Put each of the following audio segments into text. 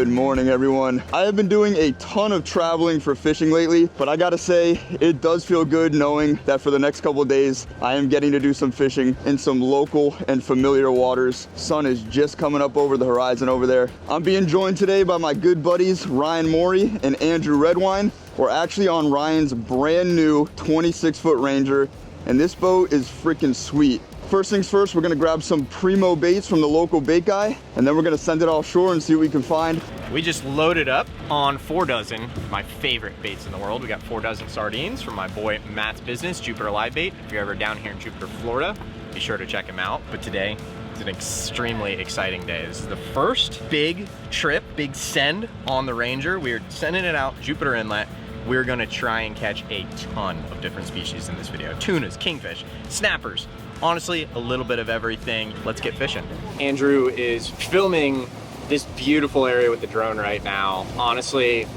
Good morning, everyone. I have been doing a ton of traveling for fishing lately, but I gotta say, it does feel good knowing that for the next couple of days, I am getting to do some fishing in some local and familiar waters. Sun is just coming up over the horizon over there. I'm being joined today by my good buddies, Ryan Morey and Andrew Redwine. We're actually on Ryan's brand new 26-foot Ranger, and this boat is freaking sweet. First things first, we're gonna grab some primo baits from the local bait guy, and then we're gonna send it offshore and see what we can find. We just loaded up on 4 dozen, my favorite baits in the world. We got 4 dozen sardines from my boy Matt's business, Jupiter Live Bait. If you're ever down here in Jupiter, Florida, be sure to check him out. But today, it's an extremely exciting day. This is the first big trip, big send on the Ranger. We're sending it out Jupiter Inlet. We're gonna try and catch a ton of different species in this video. Tunas, kingfish, snappers, honestly, a little bit of everything. Let's get fishing. Andrew is filming this beautiful area with the drone right now. Honestly,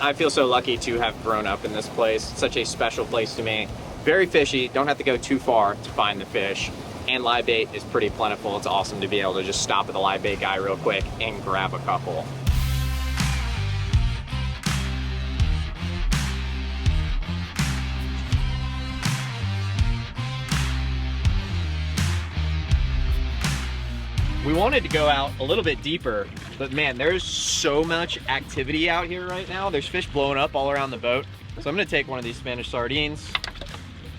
I feel so lucky to have grown up in this place. It's such a special place to me. Very fishy, don't have to go too far to find the fish. And live bait is pretty plentiful. It's awesome to be able to just stop at the live bait guy real quick and grab a couple. We wanted to go out a little bit deeper, but man, there's so much activity out here right now. There's fish blowing up all around the boat. So I'm gonna take one of these Spanish sardines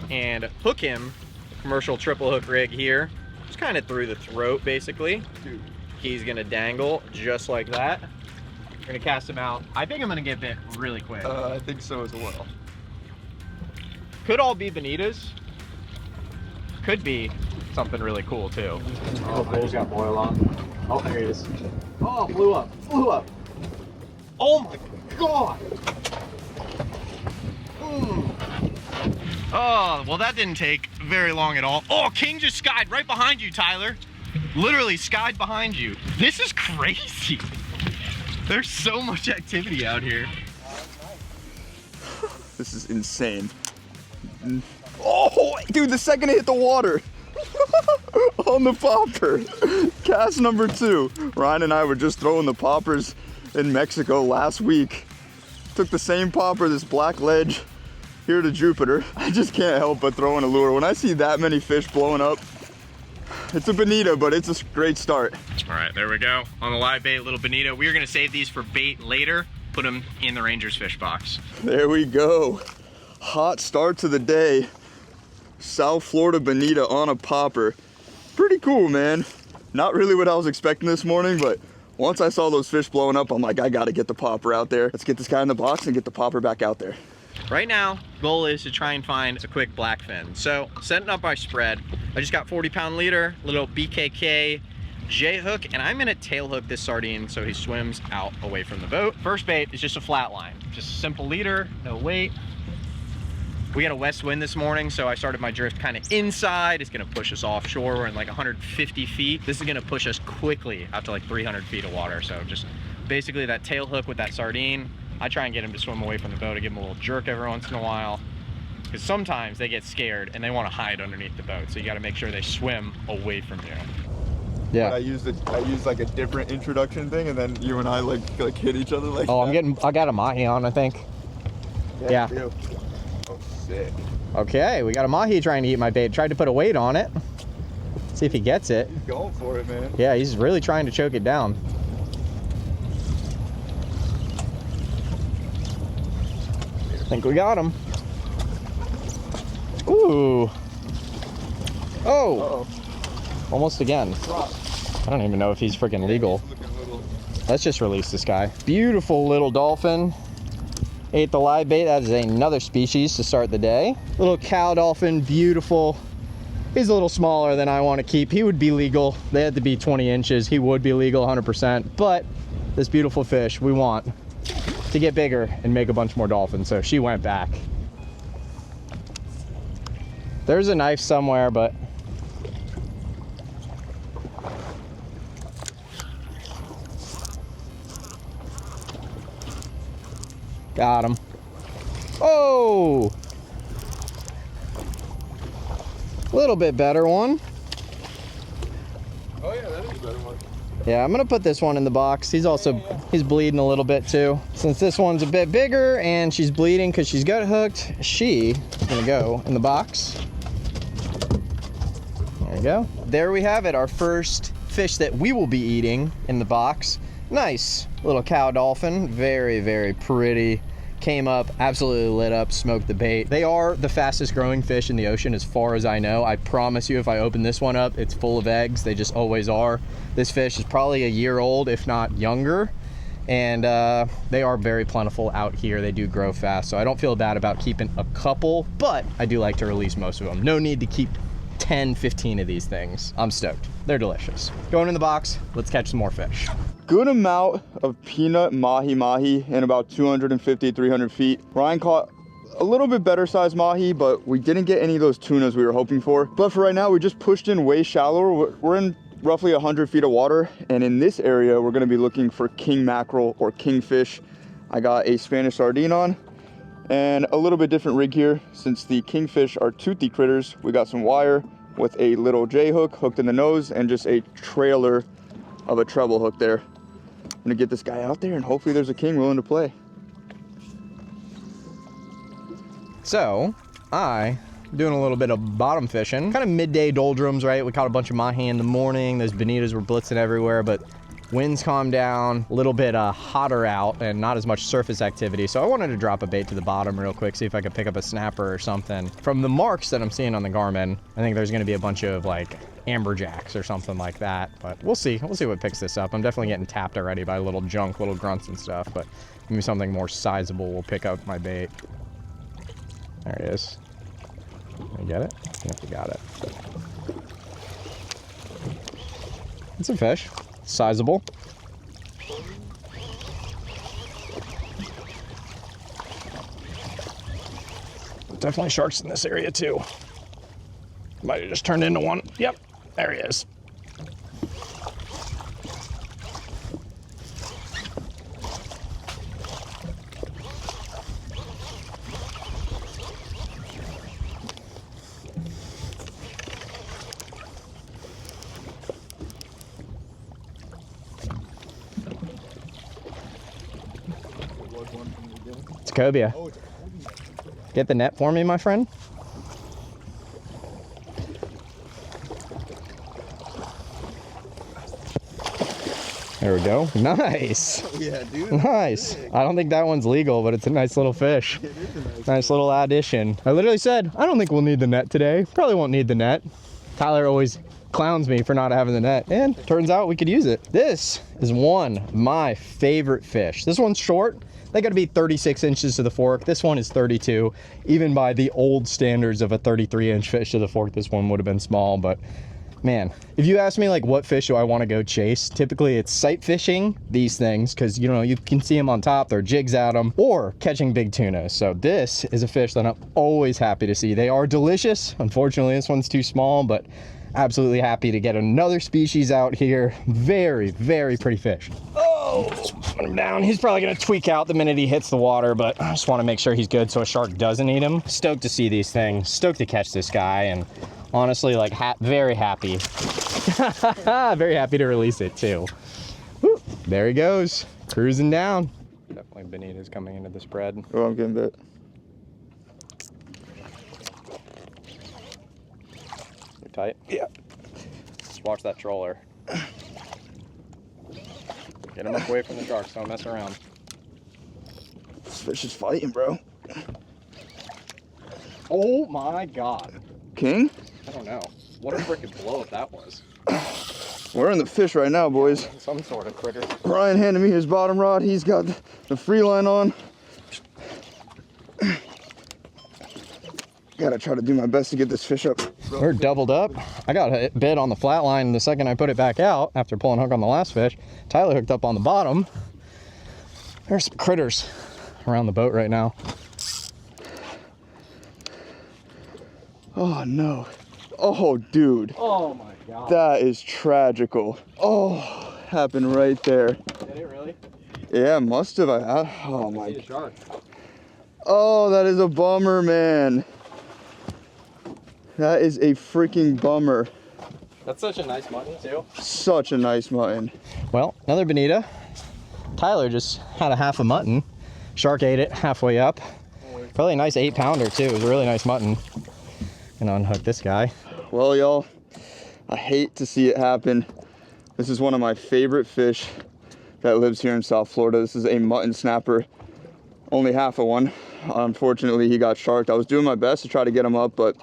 and hook him, commercial triple hook rig here, just kind of through the throat basically. He's gonna dangle just like that. We're gonna cast him out. I think I'm gonna get bit really quick. I think so as well. Could all be bonitas. Could be something really cool too. Oh, I just got boil on. Oh, there he is. Oh, blew up, flew up. Oh my God. Oh, well that didn't take very long at all. Oh, king just skied right behind you, Tyler. Literally skied behind you. This is crazy. There's so much activity out here. This is insane. Oh, dude, the second it hit the water. On the popper. Cast number 2. Ryan and I were just throwing the poppers in Mexico last week. Took the same popper, this black ledge, here to Jupiter. I just can't help but throw in a lure. When I see that many fish blowing up, it's a bonito, but it's a great start. All right, there we go. On the live bait, little bonito. We're gonna save these for bait later, put them in the Ranger's fish box. There we go. Hot start to the day. South Florida bonito on a popper. Pretty cool, man. Not really what I was expecting this morning, but once I saw those fish blowing up, I'm like, I gotta get the popper out there. Let's get this guy in the box and get the popper back out there. Right now, goal is to try and find a quick blackfin. So, setting up my spread, I just got 40-pound leader, little BKK J hook, and I'm gonna tail hook this sardine so he swims out away from the boat. First bait is just a flat line, just a simple leader, no weight. We got a west wind this morning, so I started my drift kind of inside. It's gonna push us offshore. We're in like 150 feet. This is gonna push us quickly out to like 300 feet of water. So just basically that tail hook with that sardine. I try and get him to swim away from the boat. I give him a little jerk every once in a while, because sometimes they get scared and they want to hide underneath the boat. So you got to make sure they swim away from you. Yeah. I used like a different introduction thing, and then you and I like hit each other like. Oh, I got a mahi on, I think. Yeah. Oh, sick. Okay, we got a mahi trying to eat my bait. Tried to put a weight on it. See if he gets it. He's going for it, man. Yeah, he's really trying to choke it down. I think we got him. Ooh. Oh. Uh-oh. Almost again. I don't even know if he's freaking legal. Let's just release this guy. Beautiful little dolphin. Ate the live bait. That is another species to start the day. Little cow dolphin, beautiful. He's a little smaller than I want to keep. He would be legal. They had to be 20 inches. He would be legal 100%. But this beautiful fish we want to get bigger and make a bunch more dolphins. So she went back. There's a knife somewhere, but got him. Oh, a little bit better one. Oh yeah, that is a better one. Yeah, I'm gonna put this one in the box. He's bleeding a little bit too. Since this one's a bit bigger and she's bleeding because she's gut hooked, she is gonna go in the box. There we go. There we have it, our first fish that we will be eating in the box. Nice little cow dolphin, very, very pretty. Came up, absolutely lit up, smoked the bait. They are the fastest growing fish in the ocean as far as I know. I promise you, if I open this one up, it's full of eggs. They just always are. This fish is probably a year old, if not younger. And they are very plentiful out here. They do grow fast, so I don't feel bad about keeping a couple, but I do like to release most of them. No need to keep 10, 15 of these things. I'm stoked. They're delicious. Going in the box, let's catch some more fish. Good amount of peanut mahi-mahi in about 250, 300 feet. Ryan caught a little bit better sized mahi, but we didn't get any of those tunas we were hoping for. But for right now, we just pushed in way shallower. We're in roughly 100 feet of water. And in this area, we're gonna be looking for king mackerel or kingfish. I got a Spanish sardine on and a little bit different rig here. Since the kingfish are toothy critters, we got some wire with a little J hook hooked in the nose and just a trailer of a treble hook there. I'm gonna get this guy out there and hopefully there's a king willing to play. So, doing a little bit of bottom fishing, kind of midday doldrums, right? We caught a bunch of mahi in the morning. Those bonitas were blitzing everywhere, but winds calmed down, a little bit hotter out and not as much surface activity. So I wanted to drop a bait to the bottom real quick, see if I could pick up a snapper or something. From the marks that I'm seeing on the Garmin, I think there's gonna be a bunch of like amberjacks or something like that, but we'll see what picks this up. I'm definitely getting tapped already by little junk, little grunts and stuff, but maybe something more sizable will pick up my bait. There it is. You get it? Yep, you got it. It's a fish. Sizable. Definitely sharks in this area too. Might have just turned into one. Yep, there he is. It's a cobia. Get the net for me, my friend. There we go. Nice. Oh, yeah, dude. Nice. I don't think that one's legal, but it's a nice little fish. It is Nice little addition. I literally said, I don't think we'll need the net today. Probably won't need the net. Tyler always clowns me for not having the net, and turns out we could use it. This is one of my favorite fish. This one's short. They gotta be 36 inches to the fork. This one is 32. Even by the old standards of a 33-inch fish to the fork, this one would have been small, but man, if you ask me like what fish do I want to go chase, typically it's sight fishing these things because you know you can see them on top, there are jigs at them, or catching big tuna. So this is a fish that I'm always happy to see. They are delicious. Unfortunately, this one's too small, but absolutely happy to get another species out here. Very, very pretty fish. Oh, put him down. He's probably gonna tweak out the minute he hits the water, but I just want to make sure he's good so a shark doesn't eat him. Stoked to see these things. Stoked to catch this guy, and honestly, like, very happy. Very happy to release it, too. Woo, there he goes, cruising down. Definitely bonitas coming into the spread. Oh, I'm getting bit. You're tight? Yeah. Just watch that troller. Get him away from the sharks, don't mess around. This fish is fighting, bro. Oh my God. King? I don't know. What a freaking blow up that was. We're in the fish right now, boys. Some sort of critter. Ryan handed me his bottom rod. He's got the free line on. Gotta try to do my best to get this fish up. We're doubled up. I got a bit on the flat line the second I put it back out after pulling hook on the last fish. Tyler hooked up on the bottom. There's some critters around the boat right now. Oh no. Oh dude. Oh my God. That is tragical. Oh, happened right there. Did it really? Yeah, must have. Oh my. See the shark. Oh, that is a bummer, man. That is a freaking bummer. That's such a nice mutton too. Such a nice mutton. Well, another bonito. Tyler just had a half a mutton. Shark ate it halfway up. Probably a nice 8-pounder too. It was a really nice mutton. Gonna unhook this guy. Well, y'all, I hate to see it happen. This is one of my favorite fish that lives here in South Florida. This is a mutton snapper, only half of one. Unfortunately, he got sharked. I was doing my best to try to get him up, but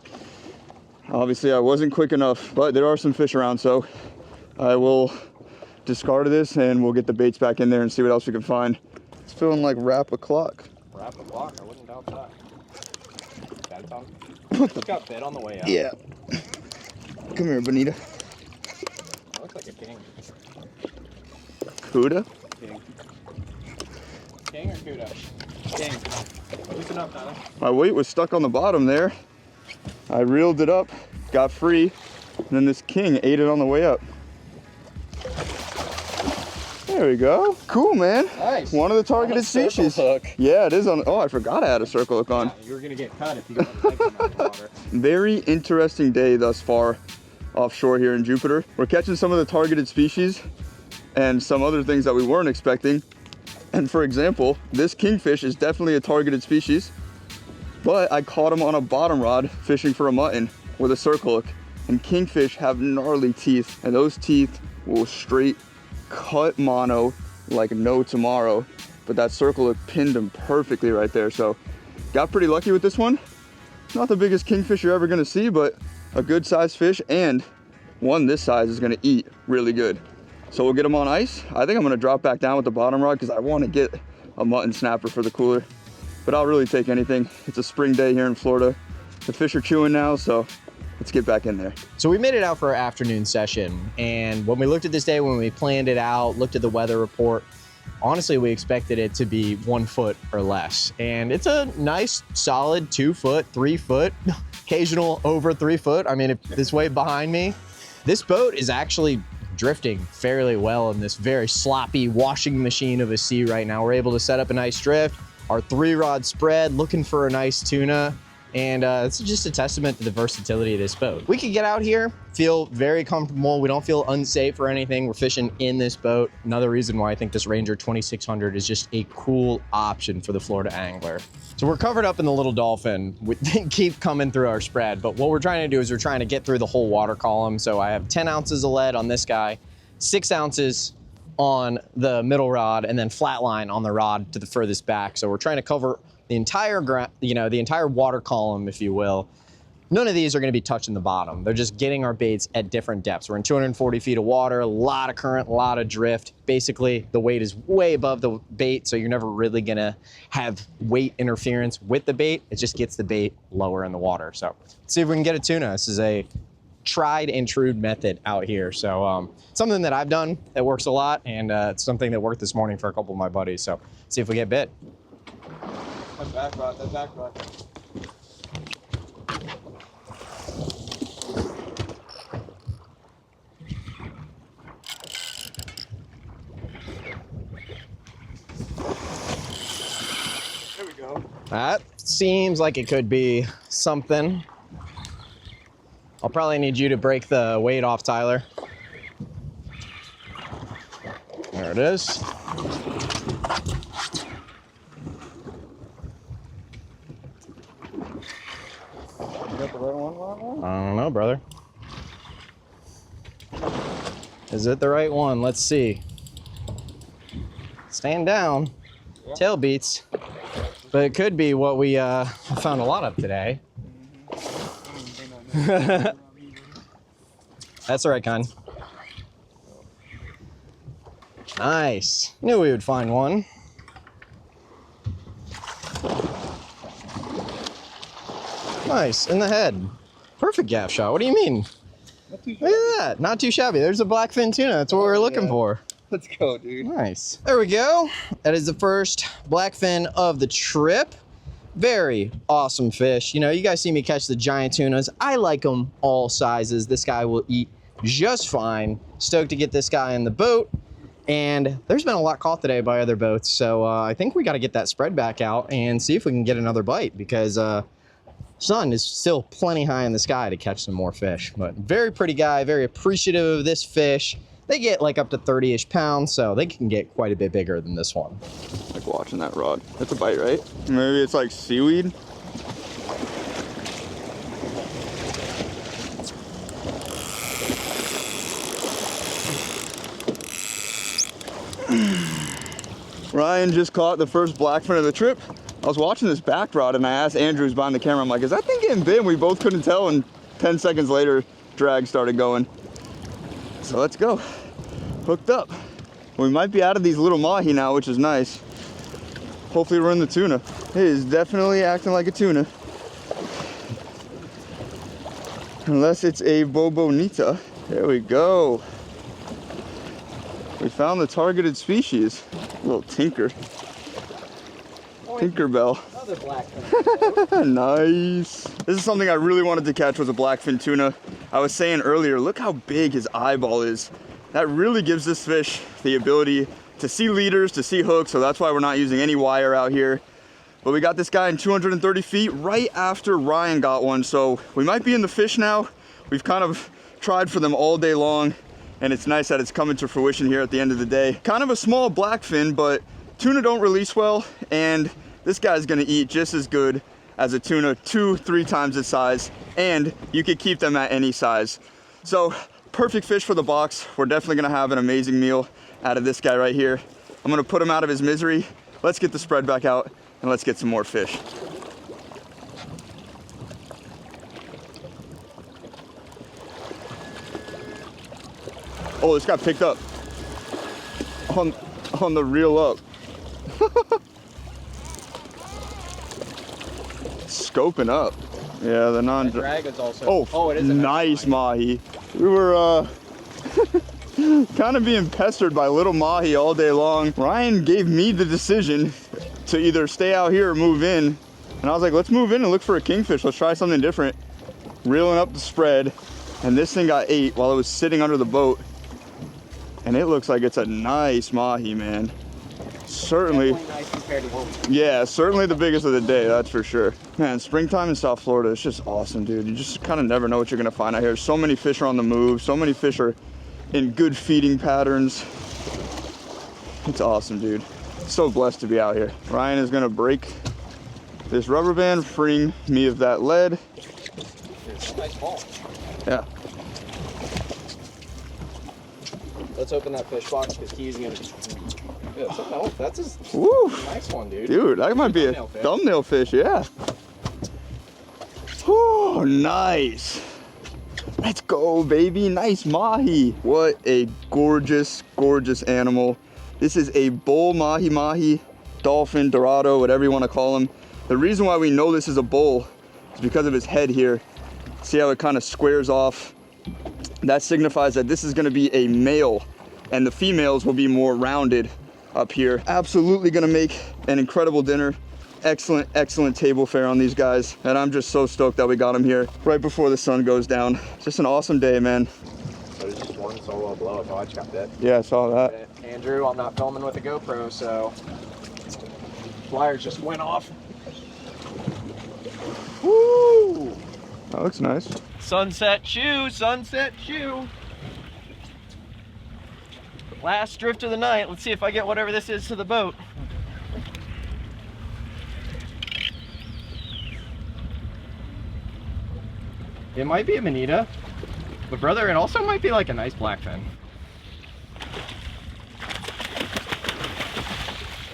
obviously I wasn't quick enough. But there are some fish around, so I will discard this and we'll get the baits back in there and see what else we can find. It's feeling like wrap o'clock. Wrap a block, I wouldn't doubt that. Bad tongue. Just got bit on the way out. Yeah. Come here, Bonita. That looks like a king. Cuda? King. King or Cuda? King. Loosen up, Tyler. My weight was stuck on the bottom there. I reeled it up, got free, and then this king ate it on the way up. There we go. Cool, man. Nice. One of the targeted species. Hook. Yeah, it is on. Oh, I forgot I had a circle hook on. Yeah, you were gonna get cut if you got the legs in the water. Very interesting day thus far offshore here in Jupiter. We're catching some of the targeted species and some other things that we weren't expecting. And for example, this kingfish is definitely a targeted species, but I caught him on a bottom rod fishing for a mutton with a circle hook. And kingfish have gnarly teeth, and those teeth will straight cut mono like no tomorrow. But that circle hook pinned him perfectly right there. So got pretty lucky with this one. Not the biggest kingfish you're ever gonna see, but a good sized fish, and one this size is gonna eat really good. So we'll get them on ice. I think I'm gonna drop back down with the bottom rod because I wanna get a mutton snapper for the cooler. But I'll really take anything. It's a spring day here in Florida. The fish are chewing now, so let's get back in there. So we made it out for our afternoon session, and when we looked at this day, when we planned it out, looked at the weather report, honestly, we expected it to be 1 foot or less. And it's a nice, solid 2 foot, 3 foot, occasional over 3 foot. I mean, if this way behind me, this boat is actually drifting fairly well in this very sloppy washing machine of a sea right now. We're able to set up a nice drift, our 3-rod spread, looking for a nice tuna. And it's just a testament to the versatility of this boat. We can get out here, feel very comfortable. We don't feel unsafe or anything. We're fishing in this boat. Another reason why I think this Ranger 2600 is just a cool option for the Florida angler. So we're covered up in the little dolphin. We keep coming through our spread, but what we're trying to do is we're trying to get through the whole water column. So I have 10 ounces of lead on this guy, 6 ounces on the middle rod, and then flat line on the rod to the furthest back. So we're trying to cover the entire the entire water column, if you will. None of these are gonna be touching the bottom. They're just getting our baits at different depths. We're in 240 feet of water, a lot of current, a lot of drift. Basically, the weight is way above the bait, so you're never really gonna have weight interference with the bait. It just gets the bait lower in the water. So let's see if we can get a tuna. This is a tried and true method out here. So something that I've done that works a lot, and it's something that worked this morning for a couple of my buddies. So see if we get bit. That back rod, that back rod. There we go. That seems like it could be something. I'll probably need you to break the weight off, Tyler. There it is. I don't know, brother. Is it the right one? Let's see. Stand down. Yeah. Tail beats. But it could be what we found a lot of today. That's the right kind. Nice. Knew we would find one. Nice, in the head. Perfect gaff shot. What do you mean? Look at that. Not too shabby. There's a blackfin tuna. That's what we're looking for. Let's go, dude. Nice. There we go. That is the first blackfin of the trip. Very awesome fish. You know, you guys see me catch the giant tunas. I like them all sizes. This guy will eat just fine. Stoked to get this guy in the boat. And there's been a lot caught today by other boats. So I think we got to get that spread back out and see if we can get another bite, because sun is still plenty high in the sky to catch some more fish. But very pretty guy, very appreciative of this fish. They get like up to 30-ish pounds, so they can get quite a bit bigger than this one. Like watching that rod. That's a bite, right? Maybe it's like seaweed. Ryan just caught the first blackfin of the trip. I was watching this back rod and I asked Andrew who's behind the camera, I'm like, is that thing getting big? We both couldn't tell, and 10 seconds later, drag started going. So let's go. Hooked up. We might be out of these little mahi now, which is nice. Hopefully we're in the tuna. It is definitely acting like a tuna. Unless it's a bonito. There we go. We found the targeted species. A little tinker. Tinkerbell. Another blackfin. Nice. This is something I really wanted to catch, was a blackfin tuna. I was saying earlier, look how big his eyeball is. That really gives this fish the ability to see leaders, to see hooks, so that's why we're not using any wire out here. But we got this guy in 230 feet right after Ryan got one, so we might be in the fish now. We've kind of tried for them all day long, and it's nice that it's coming to fruition here at the end of the day. Kind of a small blackfin, but tuna don't release well, and this guy's gonna eat just as good as a tuna, 2-3 times its size, and you could keep them at any size. So perfect fish for the box. We're definitely gonna have an amazing meal out of this guy right here. I'm gonna put him out of his misery. Let's get the spread back out and let's get some more fish. Oh, this got picked up on the reel up. Scoping up. Yeah, the drag is also. Oh, it is a nice mahi. We were kind of being pestered by little mahi all day long. Ryan gave me the decision to either stay out here or move in. And I was like, let's move in and look for a kingfish. Let's try something different. Reeling up the spread. And this thing got ate while it was sitting under the boat. And it looks like it's a nice mahi, man. Certainly. Nice compared to what Yeah, certainly the biggest of the day, that's for sure. Man, springtime in South Florida, it's just awesome, dude. You just kind of never know what you're gonna find out here. So many fish are on the move. So many fish are in good feeding patterns. It's awesome, dude. So blessed to be out here. Ryan is gonna break this rubber band, freeing me of that lead. nice ball. Yeah. Let's open that fish box because he's gonna. Yeah, that's a Woo. nice one, dude. Dude, that might be a thumbnail fish, yeah. Oh, nice. Let's go, baby. Nice mahi. What a gorgeous, gorgeous animal. This is a bull mahi-mahi, dolphin, dorado, whatever you want to call him. The reason why we know this is a bull is because of his head here. See how it kind of squares off? That signifies that this is going to be a male, and the females will be more rounded up here. Absolutely going to make an incredible dinner. Excellent, excellent table fare on these guys, and I'm just so stoked that we got them here right before the sun goes down. Just an awesome day, man. So there's just one solo blow up. Oh, I just got bit. Yeah, I saw that. Andrew, I'm not filming with a GoPro, so flyers just went off. Woo! That looks nice. Sunset shoe, sunset shoe. Last drift of the night. Let's see if I get whatever this is to the boat. It might be a bonito, but brother, it also might be like a nice blackfin.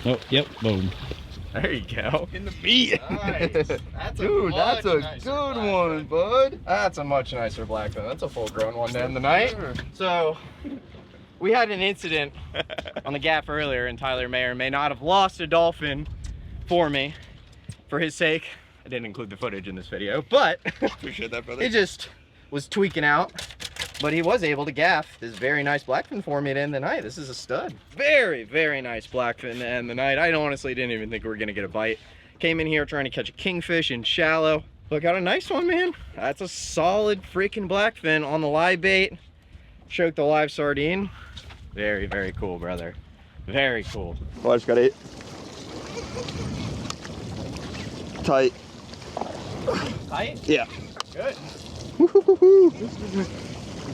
Oh, yep, boom. There you go. In the meat. Nice. That's Dude, that's a good one, bud. That's a much nicer blackfin. That's a full-grown one to end the night. So, we had an incident on the gaff earlier, and Tyler may or may not have lost a dolphin for me. For his sake, I didn't include the footage in this video, but Appreciate that, brother. it just was tweaking out. But he was able to gaff this very nice blackfin for me to end the night. This is a stud. Very, very nice blackfin to end the night. I honestly didn't even think we were gonna get a bite. Came in here trying to catch a kingfish in shallow. But got a nice one, man. That's a solid freaking blackfin on the live bait. Choked the live sardine. Very, very cool, brother. Very cool. Oh, I just got 8. Tight. Tight? Yeah. Good.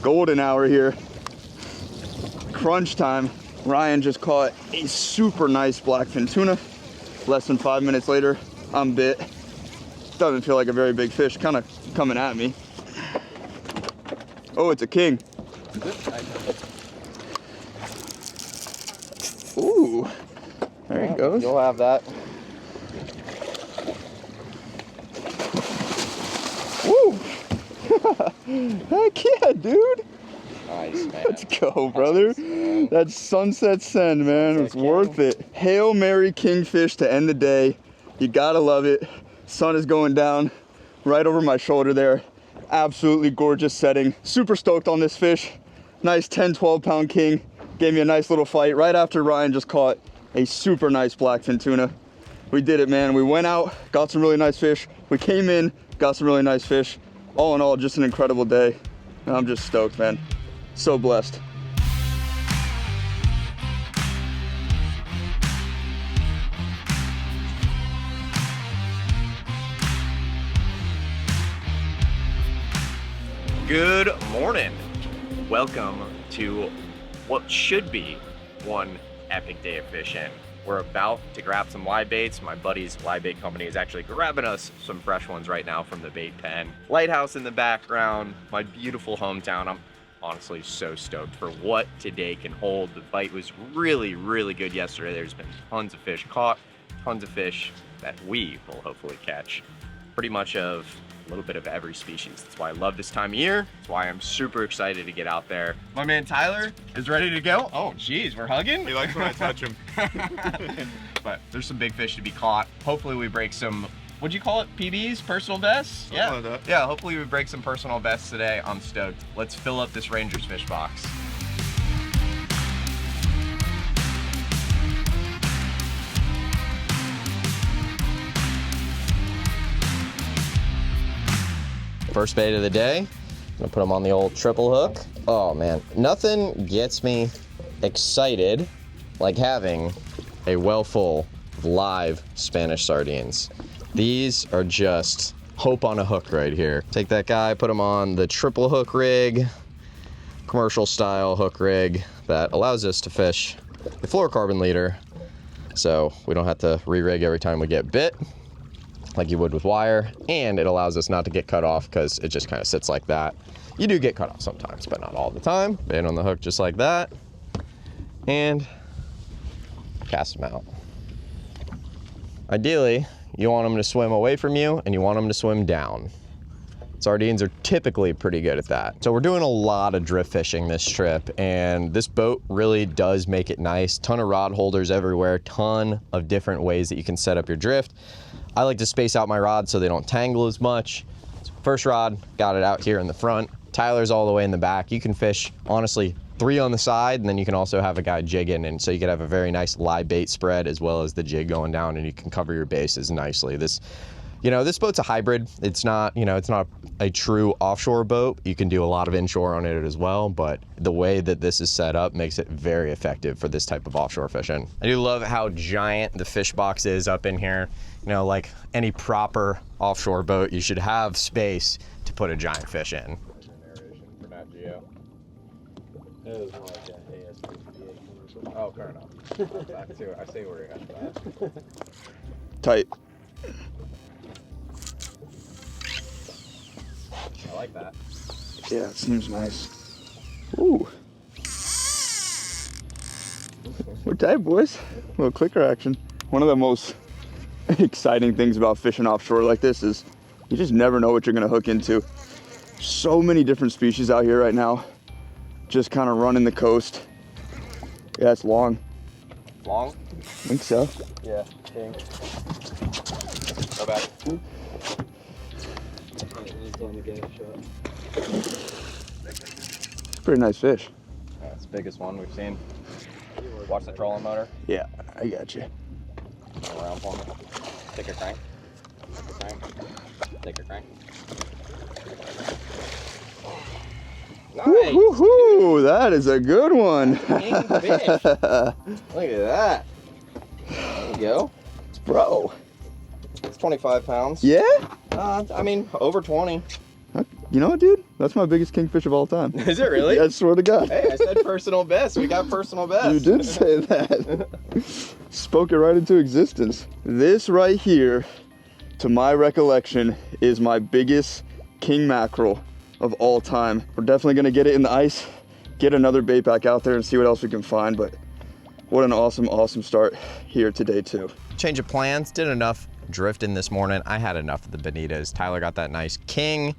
Golden hour here. Crunch time. Ryan just caught a super nice blackfin tuna. Less than 5 minutes later, I'm bit. Doesn't feel like a very big fish, kind of coming at me. Oh, it's a king. Ooh, there he goes. You'll have that. Woo! Heck yeah, dude. Nice, man. Let's go, brother. Nice, That's sunset send, man. It's worth it. Hail Mary kingfish to end the day. You gotta love it. Sun is going down right over my shoulder there. Absolutely gorgeous setting. Super stoked on this fish. Nice 10, 12 pound king. Gave me a nice little fight right after Ryan just caught a super nice blackfin tuna. We did it, man. We went out, got some really nice fish. We came in, got some really nice fish. All in all, just an incredible day. And I'm just stoked, man. So blessed. Good morning. Welcome to what should be one epic day of fishing. We're about to grab some live baits. My buddy's live bait company is actually grabbing us some fresh ones right now from the bait pen. Lighthouse in the background, my beautiful hometown. I'm honestly so stoked for what today can hold. The bite was really, really good yesterday. There's been tons of fish caught, tons of fish that we will hopefully catch. Pretty much of a little bit of every species. That's why I love this time of year. That's why I'm super excited to get out there. My man Tyler is ready to go. Oh geez, we're hugging? He likes when I touch him. But there's some big fish to be caught. Hopefully we break some, what'd you call it, PBs, personal bests? Something like that. Yeah, hopefully we break some personal bests today. I'm stoked. Let's fill up this Ranger's fish box. First bait of the day. I'm gonna put them on the old triple hook. Oh man, nothing gets me excited like having a well full of live Spanish sardines. These are just hope on a hook right here. Take that guy, put him on the triple hook rig, commercial style hook rig that allows us to fish a fluorocarbon leader, so we don't have to re-rig every time we get bit like you would with wire, and it allows us not to get cut off because it just kind of sits like that. You do get cut off sometimes, but not all the time. Bait on the hook just like that, and cast them out. Ideally, you want them to swim away from you, and you want them to swim down. Sardines are typically pretty good at that. So we're doing a lot of drift fishing this trip, and this boat really does make it nice. Ton of rod holders everywhere, ton of different ways that you can set up your drift. I like to space out my rods so they don't tangle as much. So first rod, got it out here in the front. Tyler's all the way in the back. You can fish, honestly, 3 on the side, and then you can also have a guy jigging, and so you can have a very nice live bait spread as well as the jig going down, and you can cover your bases nicely. This boat's a hybrid. It's not, it's not a true offshore boat. You can do a lot of inshore on it as well, but the way that this is set up makes it very effective for this type of offshore fishing. I do love how giant the fish box is up in here. Like any proper offshore boat, you should have space to put a giant fish in. Oh, fair enough. I see where you're at. Tight. I like that. Yeah, it seems nice. Ooh. We're tight, boys. A little clicker action. One of the most exciting things about fishing offshore like this is you just never know what you're gonna hook into. So many different species out here right now, just kind of running the coast. Yeah, it's long. Long? I think so. Yeah, king. Go back. Pretty nice fish. That's the biggest one we've seen. Watch the trolling motor. Yeah, I got you. Go around for me. Take your crank. Take your crank. Nice. Woo-hoo-hoo, that is a good one. King fish. Look at that. There you go. Bro. It's 25 pounds. Yeah? I mean, over 20. You know what, dude? That's my biggest kingfish of all time. Is it really? I swear to God. Hey, I said personal best. We got personal best. You did say that. Spoke it right into existence. This right here, to my recollection, is my biggest king mackerel of all time. We're definitely gonna get it in the ice, get another bait back out there and see what else we can find, but what an awesome, awesome start here today too. Change of plans, did enough drifting this morning. I had enough of the bonitas. Tyler got that nice king,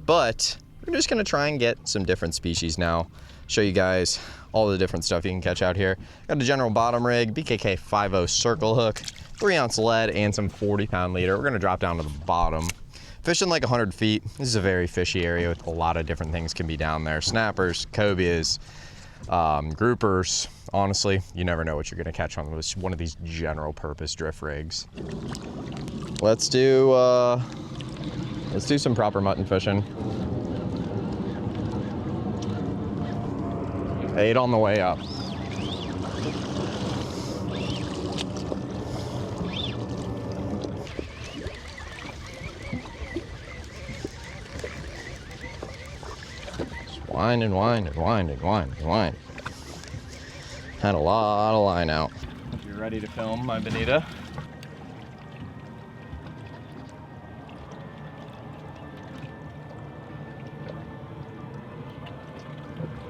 but we're just gonna try and get some different species now. Show you guys all the different stuff you can catch out here. Got a general bottom rig, BKK 50 circle hook, 3-ounce lead, and some 40-pound leader. We're gonna drop down to the bottom. Fishing like 100 feet. This is a very fishy area with a lot of different things can be down there. Snappers, cobias, groupers. Honestly, you never know what you're gonna catch on one of these general purpose drift rigs. Let's do some proper mutton fishing. 8 on the way up. Just wind and wind and wind and wind and wind. Had a lot of line out. If you're ready to film my bonita.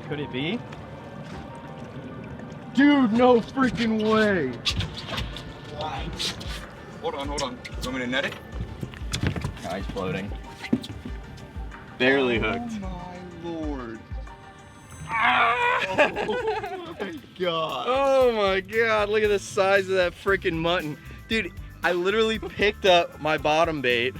Could it be? Dude, no freaking way. Hold on. You want me to net it? Guy's floating. Barely hooked. Oh my Lord. Oh my God. Oh my God, look at the size of that freaking mutton. Dude, I literally picked up my bottom bait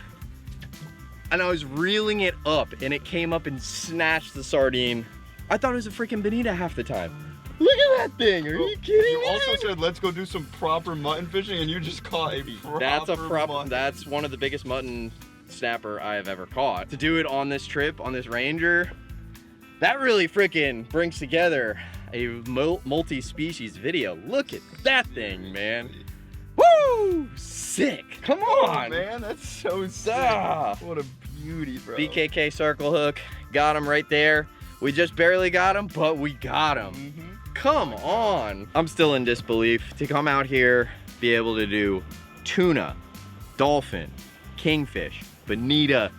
and I was reeling it up and it came up and snatched the sardine. I thought it was a freaking bonita half the time. Look at that thing, are you kidding me? You also said let's go do some proper mutton fishing and you just caught a proper mutton. That's one of the biggest mutton snapper I have ever caught. To do it on this trip, on this Ranger, that really freaking brings together a multi-species video. Look at that thing, man. Woo! Sick. Come on. Oh, man, that's so sick. What a beauty, bro. BKK circle hook. Got him right there. We just barely got him, but we got him. Come on. I'm still in disbelief to come out here, be able to do tuna, dolphin, kingfish, bonita,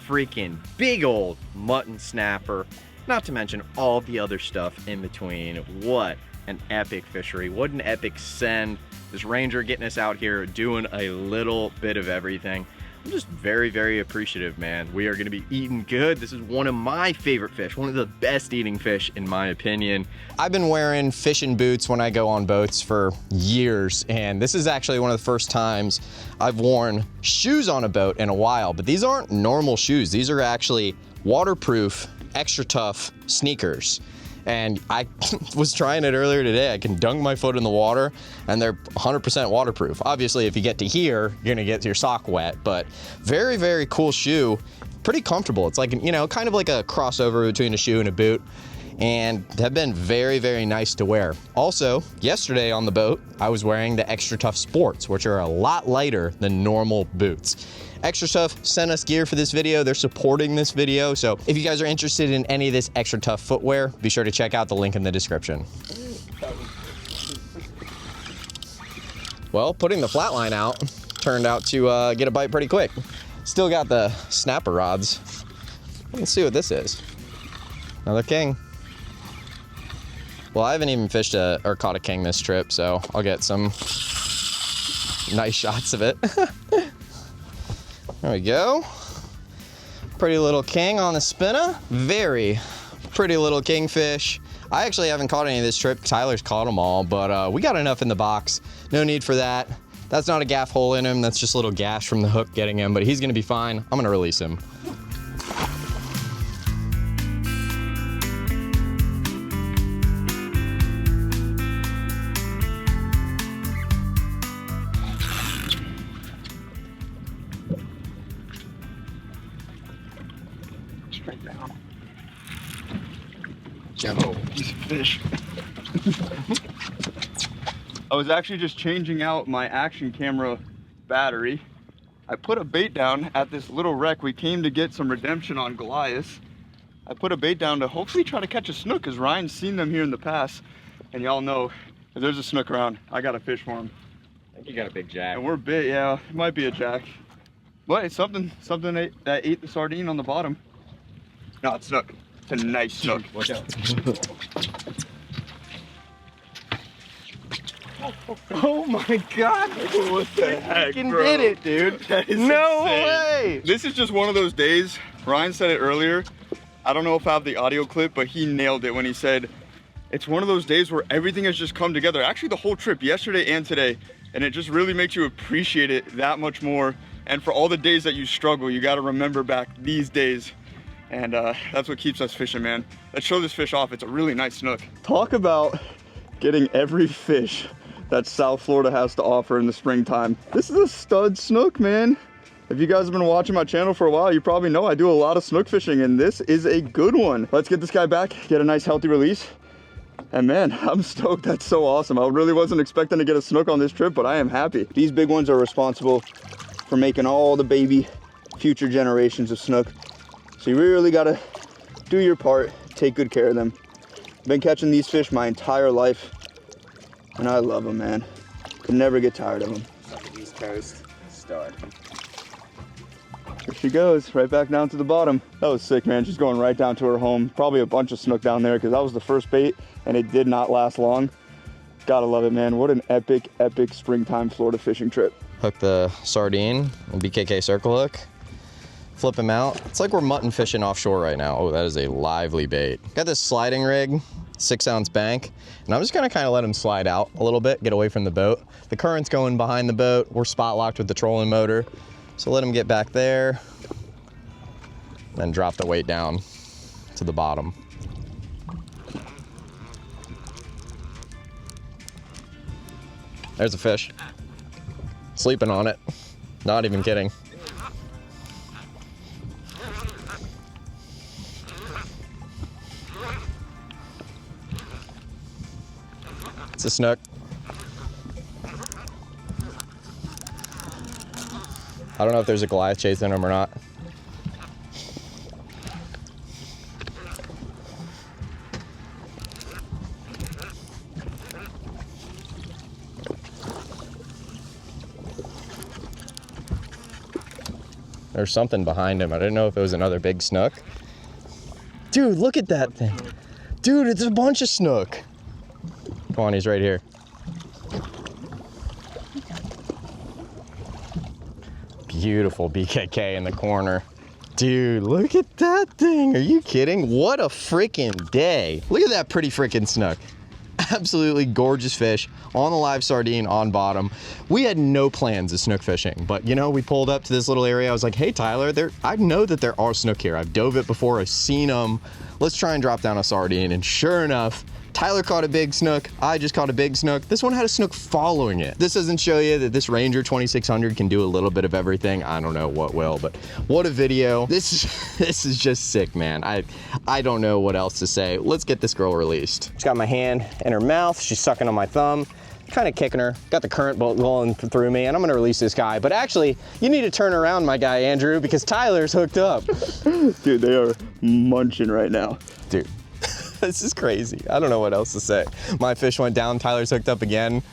freaking big old mutton snapper, not to mention all the other stuff in between. What an epic fishery. What an epic send. This Ranger getting us out here doing a little bit of everything. I'm just very, very appreciative, man. We are gonna be eating good. This is one of my favorite fish, one of the best eating fish in my opinion. I've been wearing fishing boots when I go on boats for years, and this is actually one of the first times I've worn shoes on a boat in a while, but these aren't normal shoes. These are actually waterproof, Xtratuf sneakers. And I was trying it earlier today. I can dunk my foot in the water and they're 100% waterproof. Obviously, if you get to here, you're gonna get your sock wet, but very, very cool shoe. Pretty comfortable. It's like, you know, kind of like a crossover between a shoe and a boot, and have been very, very nice to wear. Also, yesterday on the boat, I was wearing the Xtratuf Sports, which are a lot lighter than normal boots. Xtratuf sent us gear for this video. They're supporting this video. So if you guys are interested in any of this Xtratuf footwear, be sure to check out the link in the description. Well, putting the flat line out turned out to get a bite pretty quick. Still got the snapper rods. Let's see what this is. Another king. Well, I haven't even fished or caught a king this trip, so I'll get some nice shots of it. There we go. Pretty little king on the spinner. Very pretty little kingfish. I actually haven't caught any this trip. Tyler's caught them all, but we got enough in the box. No need for that. That's not a gaff hole in him. That's just a little gash from the hook getting him, but he's gonna be fine. I'm gonna release him. Straight down. Oh, piece of fish. I was actually just changing out my action camera battery I put a bait down at this little wreck. We came to get some redemption on Goliath. I put a bait down to hopefully try to catch a snook, because Ryan's seen them here in the past. And y'all know, if there's a snook around, I got to fish for him. I think you got a big jack. And we're big, yeah, it might be a jack. But it's something that ate the sardine on the bottom. No, it's snook. It's a nice snook. Watch out. Oh my god! What the heck, You bro? did it, dude. That is No insane. way! This is just one of those days. Ryan said it earlier. I don't know if I have the audio clip, but he nailed it when he said, it's one of those days where everything has just come together. Actually, the whole trip, yesterday and today. And it just really makes you appreciate it that much more. And for all the days that you struggle, you got to remember back these days. And that's what keeps us fishing, man. Let's show this fish off. It's a really nice snook. Talk about getting every fish that South Florida has to offer in the springtime. This is a stud snook, man. If you guys have been watching my channel for a while, you probably know I do a lot of snook fishing, and this is a good one. Let's get this guy back, get a nice healthy release. And man, I'm stoked. That's so awesome. I really wasn't expecting to get a snook on this trip, but I am happy. These big ones are responsible for making all the baby future generations of snook. So you really gotta do your part, take good care of them. I've been catching these fish my entire life, and I love them, man. Could never get tired of them. East Coast stud. There she goes, right back down to the bottom. That was sick, man. She's going right down to her home. Probably a bunch of snook down there, because that was the first bait, and it did not last long. Gotta love it, man. What an epic, epic springtime Florida fishing trip. Hook the sardine and BKK circle hook. Flip him out. It's like we're mutton fishing offshore right now. Oh, that is a lively bait. Got this sliding rig, 6-ounce bank, and I'm just gonna kind of let him slide out a little bit, get away from the boat. The current's going behind the boat. We're spot locked with the trolling motor. So let him get back there, then drop the weight down to the bottom. There's a fish. Sleeping on it. Not even kidding. It's a snook. I don't know if there's a Goliath chasing him or not. There's something behind him. I didn't know if it was another big snook. Dude, look at that thing. Dude, it's a bunch of snook. Come on, he's right here. Beautiful BKK in the corner. Dude, look at that thing. Are you kidding? What a freaking day. Look at that pretty freaking snook. Absolutely gorgeous fish on the live sardine on bottom. We had no plans of snook fishing, but you know, we pulled up to this little area. I was like, hey Tyler, I know that there are snook here. I've dove it before, I've seen them. Let's try and drop down a sardine. And sure enough, Tyler caught a big snook. I just caught a big snook. This one had a snook following it. This doesn't show you that this Ranger 2600 can do a little bit of everything. I don't know what will, but what a video. This is just sick, man. I don't know what else to say. Let's get this girl released. She's got my hand in her mouth. She's sucking on my thumb. Kind of kicking her. Got the current blowing through me, and I'm gonna release this guy. But actually, you need to turn around, my guy, Andrew, because Tyler's hooked up. Dude, they are munching right now. Dude. This is crazy. I don't know what else to say. My fish went down, Tyler's hooked up again.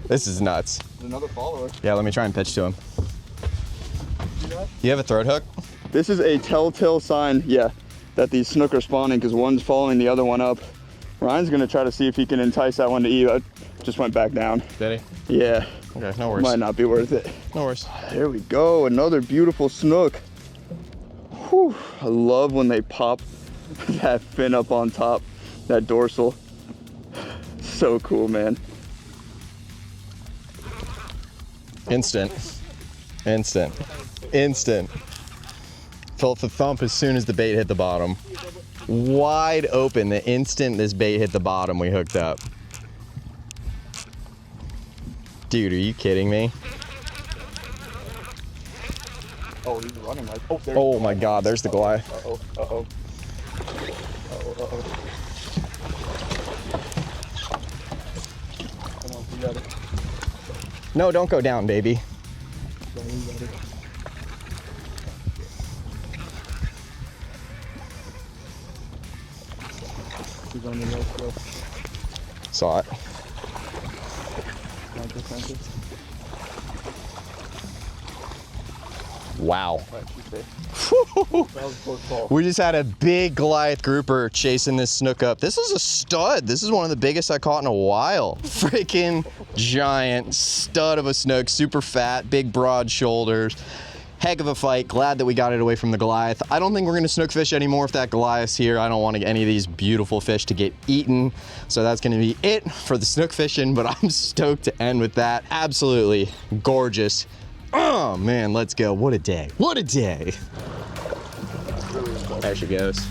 This is nuts. Another follower. Yeah, let me try and pitch to him. You have a throat hook? This is a telltale sign, yeah, that these snook are spawning, because one's following the other one up. Ryan's gonna try to see if he can entice that one to eat. I just went back down. Did he? Yeah. Okay, no worries. Might not be worth it. No worries. There we go, another beautiful snook. Whew, I love when they pop that fin up on top, that dorsal. So cool, man. Instant. Instant. Instant. Felt the thump as soon as the bait hit the bottom. Wide open the instant this bait hit the bottom, we hooked up. Dude, are you kidding me? Oh, he's running like, Oh my God, there's the Goliath. Uh-oh, uh-oh. Come on, you got it. No, don't go down, baby. You got it. He's on the nose still. Saw it. Wow. We just had a big Goliath grouper chasing this snook up. This is a stud. This is one of the biggest I caught in a while. Freaking giant stud of a snook, super fat, big broad shoulders. Heck of a fight. Glad that we got it away from the Goliath. I don't think we're gonna snook fish anymore if that Goliath's here. I don't want any of these beautiful fish to get eaten. So that's gonna be it for the snook fishing, but I'm stoked to end with that. Absolutely gorgeous. Oh man, let's go. What a day. What a day. There she goes.